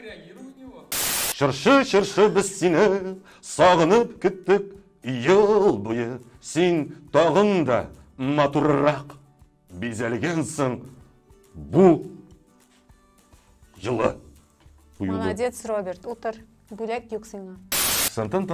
реагируем на него. Шыршы біз сені сағынып күттік ел бойы. Сен тағында матуррақ безелгенсің бұл жылы. Молодец, Роберт. Утыр. Бүлек юксыңа. Роберт,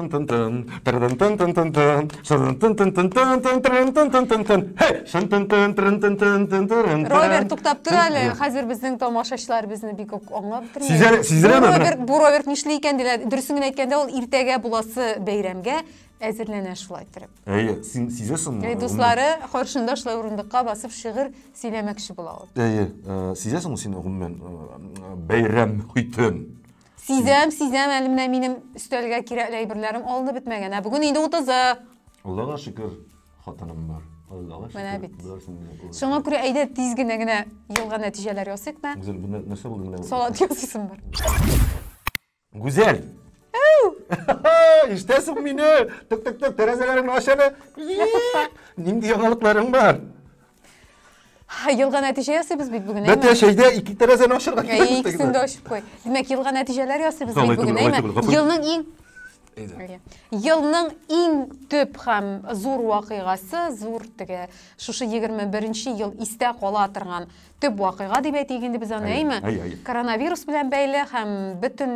туктап тұр әлі. Қазір біздің тамашашылар бізді бик оңлап бітірмейді. Бұл Роберт нишлі екен дейлер. Дүрсіңін әйткенде ол иртеге буласы бәйрәмгә әзірлене шулай тұрып. Сезесің? Достлары қоршында шулай орындыққа басып шығыр сөйлемекші бұлауы. Сезесің сен ұғыммен бәйрәм құйтын? Сизем, әліміне менің үстелге кереклі бірлерім олды бітмеген. Бүгін енді 30-ы. Аллаға шүкір қатыным бар. Мына бит. Шоңа күрі әйді тезгінегіне елға нәтижелер өсік на? Гүзел, бұл нәрсе болды? Солат өсісім бар. Гүзел! Іштесің мені! Түк-түк-түк, тәрәзелерің ашаны! Неңді яңалықларың бар? Елға нәтиже өсі біз бит бүгін. Бәтті шейде 2 тәрәзені ашырға керек. Ikisini ашып қой. Демек, елға нәтижелер өсі біз бит бүгін. Елның ең төп һәм зур вақиғасы, зур тіге, шушы 21-ші ел истә қола атырған төп вақиға деп әйтегенде біз аны әйме? Коронавирус білән бәйлі һәм бүтін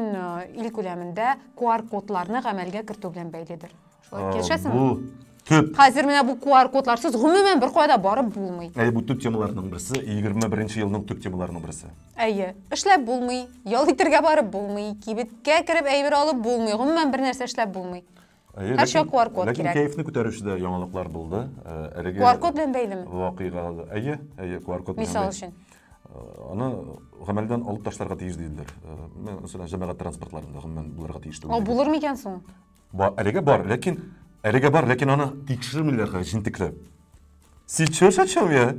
ил күләмендә QR-кодларны ғәмәлгә кірту білән бәйледір. Бұл төп. Қазір менә бұл QR-кодларсыз ғүмумен бір қойда барып булмый. Бұл төп темаларының бірісі, 21-ші елдің төп темаларының бірісі. Эшләп булмый, ял итәргә барып булмый, кибеткә кереп әйбер алып булмый, ғүмумен бір нәрсә эшләп булмый. Һәр шуңа QR-код кирәк. Ләкин кәйфне күтәрүчедә яңалыклар булды. QR-код белән бәйлеме? Вакыйга. QR-код белән. Мисал өчен. Аны гамәлдән алып ташларга тиеш диләр. Мәсәлән, җәмәгать транспортларында гомумән булырга тиеш түгел. Булыр микән соң? Әлегә бар, ләкин аны тикшермиләр җинтекләп. Сейчас о чем я?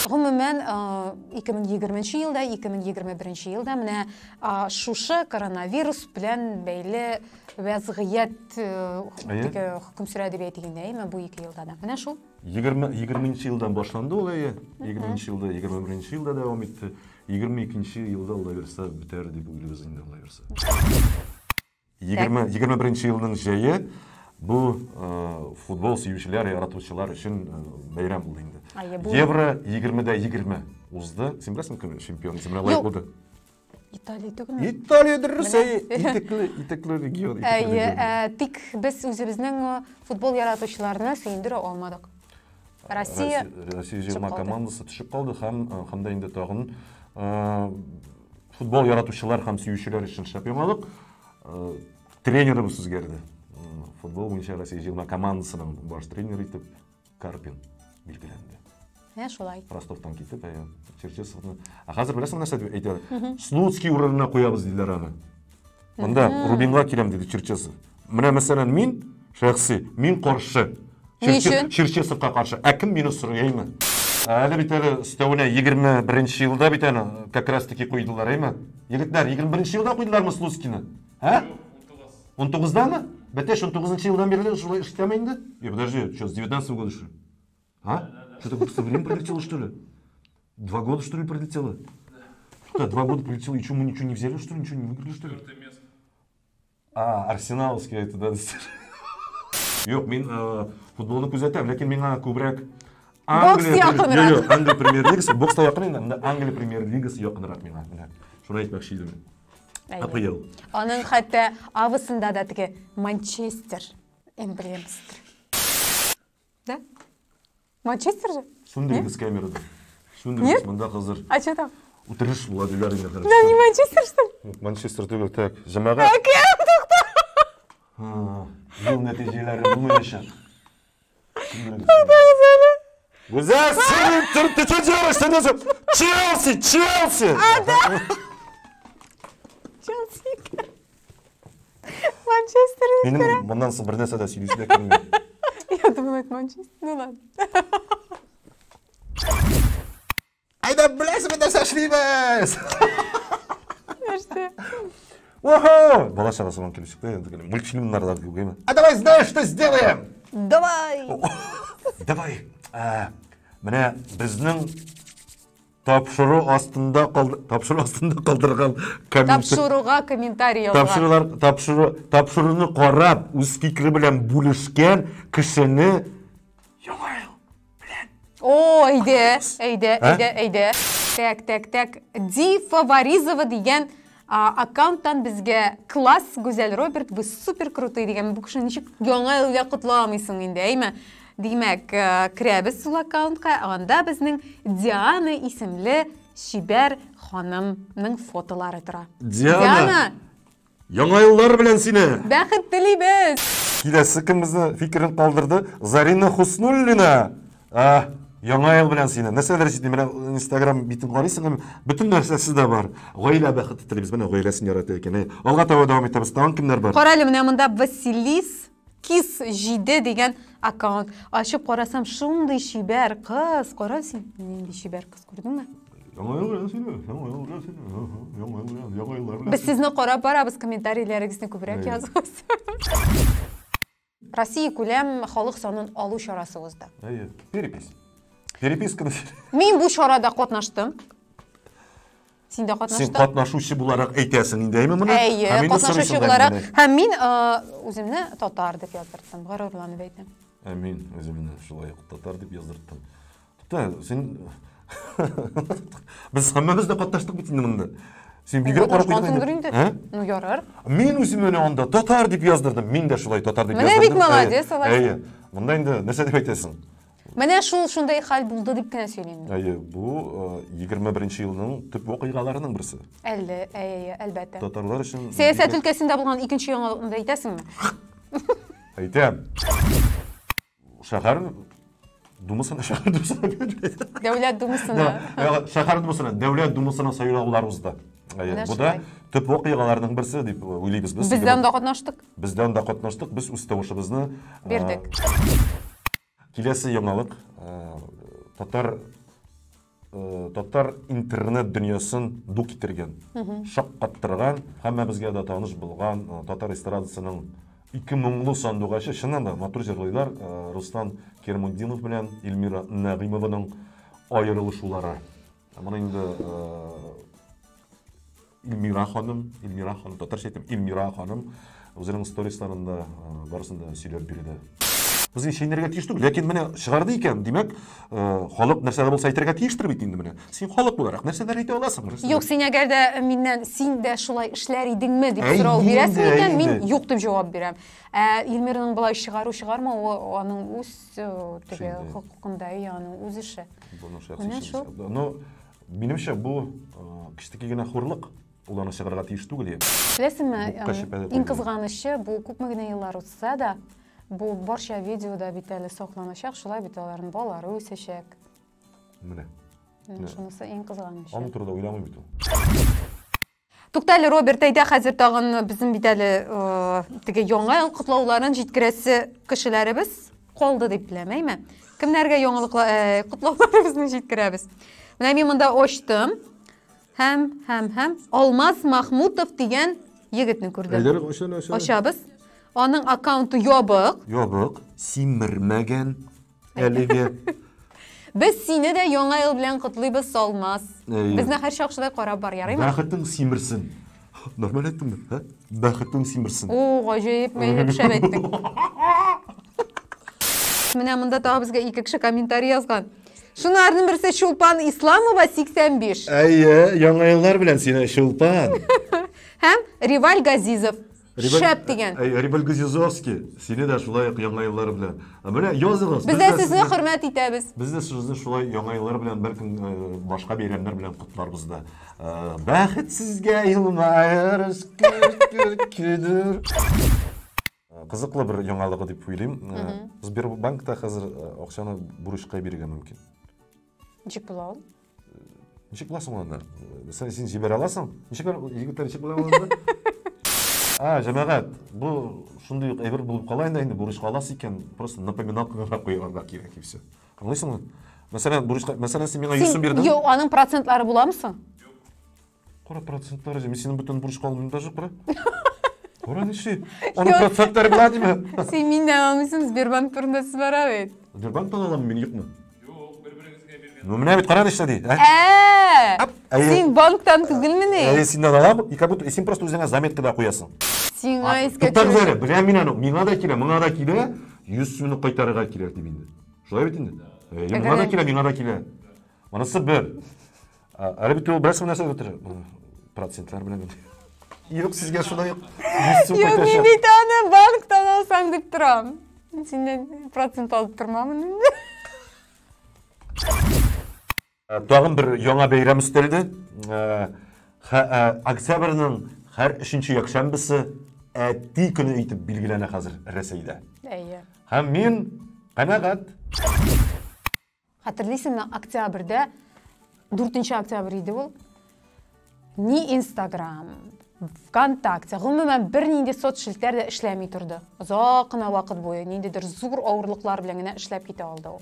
Гомумән 2020 елда, 2021 елда менә шушы коронавирус белән бәйле вазгыять хөкем сүрә дип әйтгәндә, әйме бу 2 елда да. Менә шул. 20-нче елдан башланды ул әйе. 20-нче елда, 21-нче елда дәвам итте. 22-нче елда Алла берсә бетәр дип уйлыйбыз инде Алла берсә. 21-нче елның җәе бу футбол сөючеләр, яратучылар өчен бәйрәм булды инде. Евро 20-дә 20 узды. Син беләсең кем чемпион, син менә лайк булды. Италия түгелме? Италия Русия, итекле регион. Тик без үзебезнең футбол яратучыларына сөендерә алмадык. Россия җыелма командасы төшеп калды һәм да инде тагын футбол яратучылар һәм сөючеләр өчен шампионлык тренерыбыз үзгәрде. Футбол буенча Россия җыелма командасының баш тренеры итеп Карпин билгеләнде. Шулай. Ростовтан китеп, Черчесовны. Хәзер беләсең нәрсә дип әйтәләр? Слуцкий урынына куябыз диләр аны. Монда Рубинга киләм диде Черчесов. Менә мәсәлән мин шәхси, мин каршы. Черчесовка каршы. Кем мине сорыймы? Әле бит әле өстәвенә 21-нче елда бит аны как раз таки куйдылар, әйме? Егетләр 21-нче елда куйдылармы Слуцкийны? 19-дамы? Бәтәш 19-нчы елдан бирле шулай эшләмәй инде? Подожди, что, с 19-го года что? Что-то как-то время пролетело, что ли? 2 года, что ли, пролетело? Что, 2 года пролетело, и что, мы ничего не взяли, что ли, ничего не выиграли, что ли? Арсеналовский это, да. Yok, мен футболны күзәтәм, ләкин миңа күбрәк Англия премьер-лигасы, бокста якын инде, Англия премьер-лигасы якынрак миңа. Шуны әйтмәкче идем. АПЛ. Аның хәтта авысында да теге Манчестер эмблемасыдыр. Да? Манчестер же? Шундыйбыз камерада. Шундыйбыз монда хәзер. Что там? Утырыш була диләр инде. Да не Манчестер что ли? Манчестер түгел, так. Җәмәгать. Ел нәтиҗәләре булмаячак. Гүзәл, син ты что делаешь? Челси! Челси! Манчестер. Минем моннан соң бер нәрсә дә сөйлисем килми. Я думала, это Манчестер. Ну ладно. Айда беләсең нәрсә эшлибез. Нәрсә? Ого! Бала чагасынан килеп чыкты, мультфильмнарда күргәнмен. Давай, знаешь, что сделаем? Давай. Давай. Менә безнең тапшыру астында қалдырған Тапшыруға комментарий алған. тапшыруны қарап, өз фикірі білен бөлішкен кішіні яңа ел білен. О, әйде. Так. Ди Фаворизова деген аккаунттан бізге класс, Гүзел Роберт, вы супер крутой деген. Бұл кіші нешік яңа елге құтыламайсың енді, әйме? Демек, кірәбіз сол аккаунтқа, анда біздің Диана исемлі шибер ханымның фотолары тұра. Диана! Яңа еллар білен сені! Бәқіт тілейбіз! Келесі кім бізді фикірін қалдырды? Зарина Хуснуллина! Яңа ел білен сені. Нәрселер жетті, мен Инстаграм бетін қарайсың, бүтін нәрсесі де бар. Ғойла бәқіт тілейбіз, мен ғойласын яраты екен. Алға тауы давам етеміз, тауын кімдер бар? Қарайлы, міне мұнда Василис Кис жиде деген аккаунт. Ашып қарасам, шындай шибер қыз. Қара сен, нендей шибер қыз көрдің ме? Біз сізні қарап барабыз, комментарийлеріңізді көбірек yazыңыз. Россия көлем халық санын алу шарасы озды. Переписка. Мен бұл шарада қатнаштым. Сен де қатнаштың? Сен қатнашушы бұларақ әйтесің, индеймі мұны? Қатнашушы бұларақ. Һәм мен өзімні татар деп яздырттым. Ғарурланып әйтем. Мен өзімні шылай татар деп яздырттым. Сен... Біз қаммамыз да қатнаштық бітінді мұнда. Сен бігірі қарап қойдың? Ну, ярар. Мен өзімені онда татар деп яздырдым. Мен де шылай татар деп яздырдым. Міне бит молодец, олай. Мұнда енді нәрсе деп айтасың? Міне шундай хал болды деп кіне сөйлеймін. Бұл 21-ші жылының түп оқиғаларының бірісі. Әлбәтті. Татарлар үшін... Саясат өлкесінде болған екінші жаңалығында айтасың ма? Айтам. Шахар думысына, шахар думысына береді. Дәулет думысына. Шахар думысына, дәулет думысына сайлаулар ұзды. Бұда түп оқиғаларының бірісі деп ойлаймыз біз. Бізден да қатнаштық. Бізден да қатнаштық. Біз ұстаушыбызны бердік. Келесі яңалық, татар интернет дүниесін ду кетірген, шақ қаттырған, һәммә бізге да таныш болған татар эстрадасының 2000-лы сандуғашы, шыннан да матур жырлайлар Рустам Кермудинов белән Эльмира Нәғимованың айырылышулары. Мұны енді Эльмира ханым, татарша айтам, Эльмира ханым өзінің сторисларында барысында сөйлеп берді. Біз шейнерге тиіштік, ләкин міне шығарды екен, демек, халық нәрсәді болса айтырға тиіштір бейт енді міне. Сен халық боларақ нәрселер айта аласың. Жоқ, сен әгер де менен сен де шулай ішлер едің ме деп сұрау бересің екен, мен жоқ деп жауап берем. Эльмираның бұлай шығарма, оның өз құқында, оның өз іші. Но, менімше, бұл кіштікі гена қорлық. Оланы шығарға тиіштік өле. Білесің ме, ең қызғанышы, бұл көпмегіне еллар ұтса да, бұл барша видеода бітәлі соқланышақ, шулай бітәлерін балары өсешек. Міне. Шынысы ең қызғанышы. Аны тұрда ойламай біту. Тоқтайлы Роберт әйді қазір тағын біздің бітәлі яңа ел құтлауларын жеткіресі кішілері біз қолды деп білемей ме? Кімдерге яңа құтлаулары біздің жеткіребіз? Міне мен мұнда оштым. Хәм, Алмаз Махмутов деген егітні көрдім. Ошабыз. Оның аккаунты ябық. Ябық, симірмәген әліге. Біз сені де яңа ел білен құтлайбыз, Алмаз. Біздің әр шақшыдай қарап бар, ярай ма? Бәқіттің симірсін. Нормал айттым ба? Бәқіттің симірсін. О, ғажайып, мен шәп еттің. Міне мұнда тағы бізге екі кіші комментарий yazған. Шунардың бірісі Шулпан Исламова 85. Яңа еллар білен сені Шулпан. Хәм Риваль Газизов. Шәп деген. Риваль Газизовский. Сені де шулай яңа еллар білен. Міне, язығыз. Біз де сізді құрмет етеміз. Біз де сізді шулай яңа еллар білен, бәлкім башқа бейремдер білен құтлар бізді. Бәқіт сізге илмайыр, күдір. Қызықлы бір яңалығы деп ойлаймын. Сбербанкта қазір ақшаны бұрышқа беруге мүмкін. Нешік бұлауын? Нешік бұласың оланда? Сен жібер аласың? Егіттер нешік бұлауын оланда? Жәмәғат, бұл шындай әбір болып қалайында енді бұрышқа аласы екен, просто напоминалкаға қойғанға керек все. Аңлайсың ғой? Мәселен, сен меңа 100 бердің? Йо, аның процентлары боламысың? Қора процентлары, мен сенің бүтін бұрышқа алымын да жоқ, Қора неше? Оның проценттары бұла деймі? Сен мен де алмайсың, Сбербанк тұрында сіз бара бейт. Сбербанктан аламын, мен еқмін. Жоқ, бір-біріңізге берген Ну менә бит карады işte ди. Сен банктан түгелме? Сеннен алам, и как будто сен просто үзеңә заметкада куясың. Сен айска Туктагыз, беләм мин аны, миңа да килә, моңа да килә, 100 сумны кайтарырга кирәк дип инде. Шулай бит инде. Моңа да килә, миңа да килә. Монысы бер. Әле бит ул берсе нәрсә бетер. Процентлар белән. Юк, сезгә шулай юк. 100 сум кайтарачак. Юк, мин бит аны банктан алсаң дип торам. Синнән процент алып тормамын инде. Тагын бер яңа бәйрәм өстәлде. Октябрьнең һәр 3нче якшәмбесе әти көне итеп билгеләнә хәзер Рәсәйдә. Һәм мин канәгать. Хәтерлисеңме, октябрьдә 4 октябрь иде ул. Ни Instagram, ВКонтакте, гомумән бернинди соцшелтәр дә эшләми торды. Озак кына вакыт буе ниндидер зур авырлыклар белән генә эшләп китә алды ул.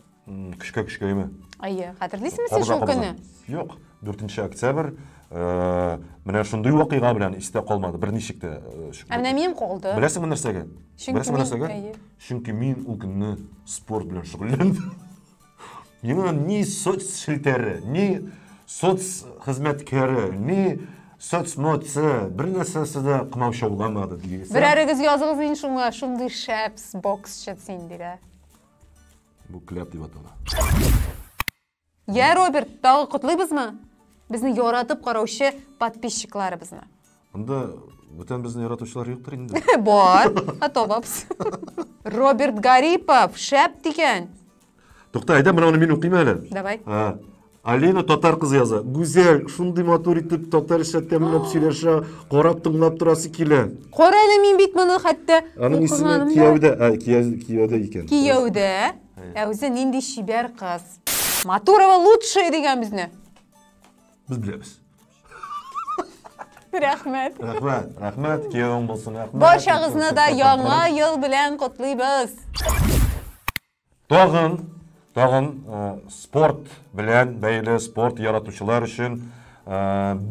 Кышка-кышкаймы? Хәтерлисеңме син шул көне? Юк, 4 октябрь менә шундый вакыйга белән истә калмады, берничек тә. Менә минем калды. Беләсеңме нәрсәгә? Беләсеңме нәрсәгә? Чөнки мин ул көнне спорт белән шөгыльләндем. Миңа ни соцшелтәре, ни соцхезмәткәре, ни соцмотсы, бер нәрсәсе дә кымаучы булмады дигән. Берәрегез языгыз мин шуңа, шундый шәпс боксчы син дире. Бу кляп дип атала. Я, Роберт, тагы котлыйбызмы? Безне яратып караучы подписчикларыбызны. Анда бүтән безне яратучылар юктыр инде. Бар, атабыз. Роберт Гарипов, шәп дигән. Тукта, айда менә аны мин укыйм әле. Давай. Алина татар кызы яза. Гүзәл, шундый матур итеп татарча тәмләп сөйләшә, карап тыңлап торасы килә. Кара әле мин бит моны хәтта. Аның исеме Кияүдә, Кияүдә икән. Кияүдә. Үзе нинди шибәр кыз. Матурова лучшая дигән безне. Без беләбез. Рәхмәт. Рәхмәт, кияүң булсын, рәхмәт. Барчагызны да яңа ел белән котлыйбыз. Тагын спорт белән бәйле спорт яратучылар өчен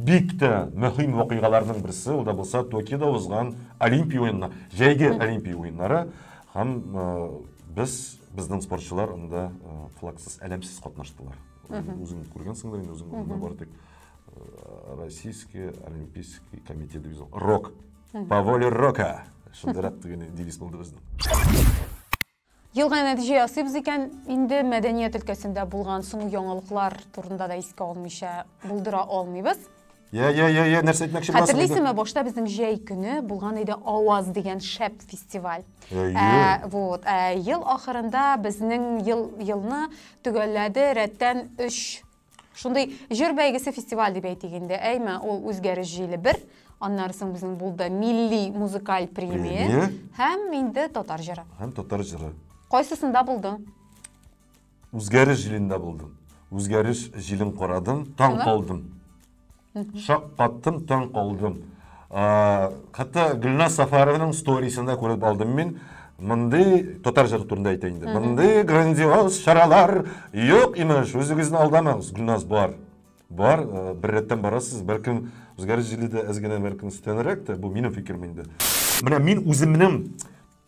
бик тә мөһим вакыйгаларның берсе, ул да булса Токиода узган Олимпия уеннары, җәйге Олимпия уеннары, һәм безнең спортчылар анда флагсыз, әлемсез катнаштылар. Үзең күргәнсеңдер инде, үзең монда бар тик Российский олимпийский комитет дип язылган. Рок. По воле рока. Шундыйрак дигән девиз булды безнең. Елга нәтиҗә ясыйбыз икән, инде мәдәният өлкәсендә булган соңгы яңалыклар турында да искә алмыйча булдыра алмыйбыз. Нәрсә әйтмәкче буласың? Хәтерлисеңме, башта безнең җәй көне булган иде Аваз дигән шәп фестиваль. Ел ахырында безнең елны төгәлләде рәттән 3. Шундый җыр бәйгесе фестиваль дип әйтик инде. Әйме, ул үзгәреш җиле 1. Аннары соң безнең булды милли музыкаль премия һәм инде татар җыры. Кайсысында булдың? Үзгәреш җилендә булдым. Үзгәреш җилен карадым, таң калдым. Шак каттым, таң калдым. Хәтта Гөлназ Сафарованың сторисында күреп алдым мин. Мондый татар җыры турында әйтә инде. Мондый грандиоз чаралар юк имеш. Үзегезне алдамагыз. Гөлназ бар. Бар, бер рәттән барасыз. Бәлкем үзгәреш җилендә әзгенә бәлкем үстәнрәк тә, бу минем фикерем инде. Менә мин үземнең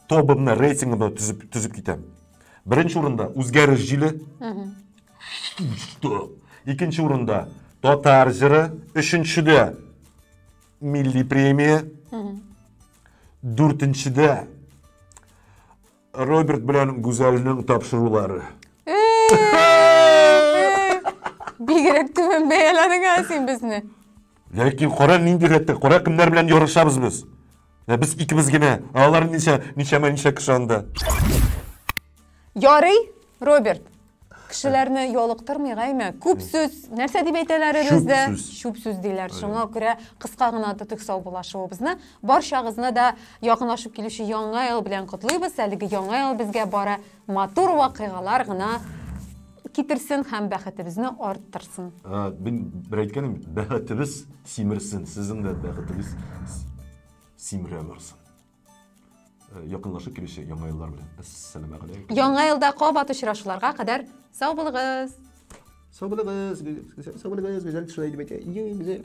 тобымны, рейтингымны төзеп китәм. Беренче урында үзгәреш җиле. Икенче урында татар җыры, өченчедә милли премия. Дүртенчедә Роберт белән Гүзәлнең тапшырулары. Бигрәк түбән бәяләдең син безне. Ләкин кара нинди рәттә, кара кемнәр белән ярышабыз без. Без икебез генә, алар ничә кеше анда. Ярый, Роберт. Кешеләрне ялыктырмый гайма. Күп сүз, нәрсә дип әйтәләр бездә? Шуп сүз диләр. Шуңа күрә кыска гына тотык саубулашуыбызны, барчагызны да якынлашып килүче яңа ел белән котлыйбыз. Әлеге яңа ел безгә бара матур вакыйгалар гына китерсен һәм бәхетебезне арттырсын. Мин бер әйткәнем, бәхетебез симерсен, сезнең дә бәхетегез симерә барсын. Якынлашып килүче яңа еллар белән. Ассаламу алейкум. Яңа елда кабат очрашуларга кадәр сау булыгыз. Сау булыгыз, гүзәл шулай дип әйтә. Güzel.